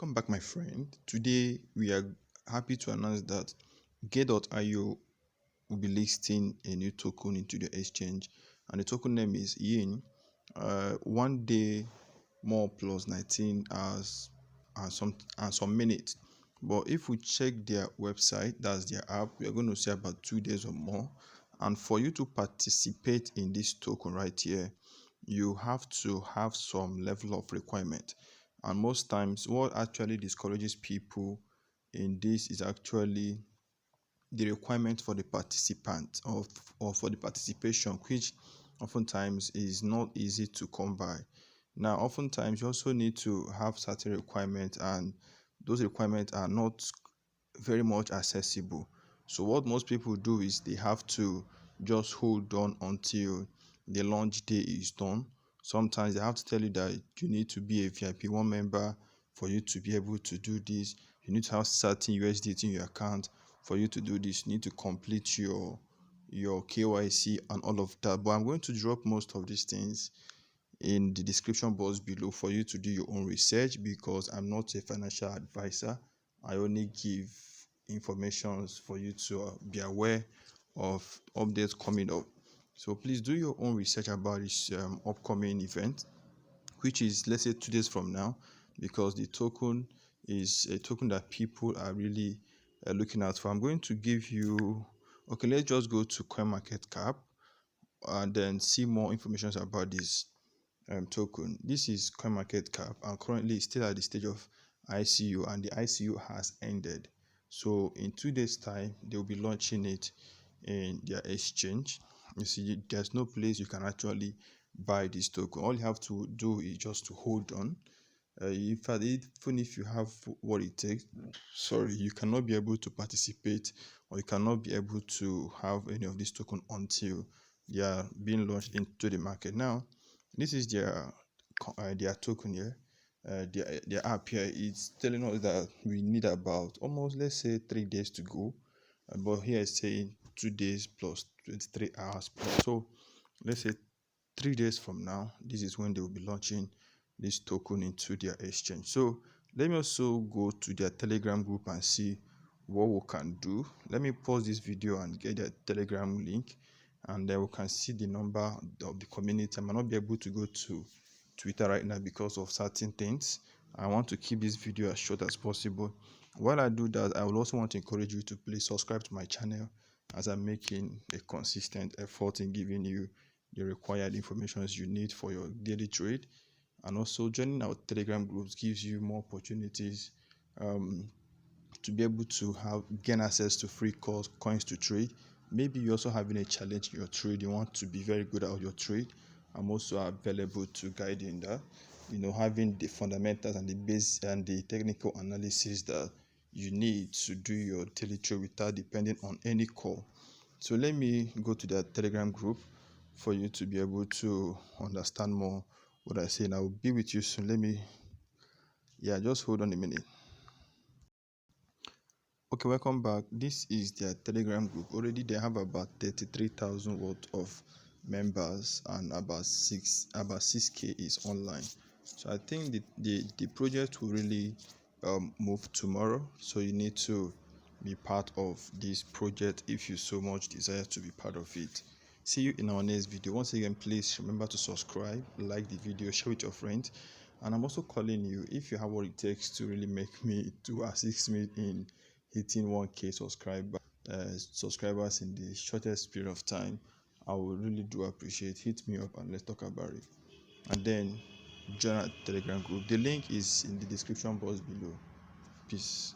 Welcome back, my friend. Today we are happy to announce that Get.io will be listing a new token into the exchange, and the token name is YIN. 1 day more plus 19 hours and some minutes. But if we check their website, that's their app, we are going to see about 2 days or more. And for you to participate in this token right here, you have to have some level of requirement. And most times what actually discourages people in this is actually the requirement for the participant or for the participation, which oftentimes is not easy to come by. Now, oftentimes you also need to have certain requirements, and those requirements are not very much accessible. So what most people do is they have to just hold on until the launch day is done. Sometimes they have to tell you that you need to be a VIP1 member for you to be able to do this. You need to have certain USDT in your account for you to do this. You need to complete your KYC and all of that. But I'm going to drop most of these things in the description box below for you to do your own research, because I'm not a financial advisor. I only give information for you to be aware of updates coming up. So please do your own research about this upcoming event, which is, let's say, 2 days from now, because the token is a token that people are really looking at for. I'm going to give you, okay, let's just go to CoinMarketCap and then see more information about this token. This is CoinMarketCap, and currently it's still at the stage of ICO, and the ICO has ended. So in 2 days time they'll be launching it in their exchange. You see, there's no place you can actually buy this token. All you have to do is just to hold on. In fact, even if you have what it takes, sorry, you cannot be able to participate, or you cannot be able to have any of this token until they are being launched into the market. Now, this is their token here. Their app here is telling us that we need about almost, let's say, 3 days to go, but here it's saying 2 days plus 23 hours plus. So let's say 3 days from now, this is when they will be launching this token into their exchange. So let me also go to their Telegram group and see what we can do. Let me pause this video and get their Telegram link, and then we can see the number of the community. I might not be able to go to Twitter right now because of certain things. I want to keep this video as short as possible. While I do that, I will also want to encourage you to please subscribe to my channel, as I'm making a consistent effort in giving you the required information you need for your daily trade. And also, joining our Telegram groups gives you more opportunities to be able to gain access to free coins to trade. Maybe you're also having a challenge in your trade, you want to be very good at your trade. I'm also available to guide you in that, having the fundamentals and the base and the technical analysis that you need to do your daily trade without depending on any call. So let me go to that Telegram group for you to be able to understand more what I say, and I will be with you soon. Just hold on a minute. Okay, welcome back. This is their Telegram group. Already they have about 33,000 worth of members, and about 6K is online. So I think the project will really move tomorrow. So you need to be part of this project if you so much desire to be part of it. See you in our next video. Once again, please remember to subscribe, like the video, share with your friends. And I'm also calling you, if you have what it takes to really make me, to assist me in hitting 1K subscribers in the shortest period of time, I would really do appreciate. Hit me up and let's talk about it. And then join our Telegram group. The link is in the description box below. Peace.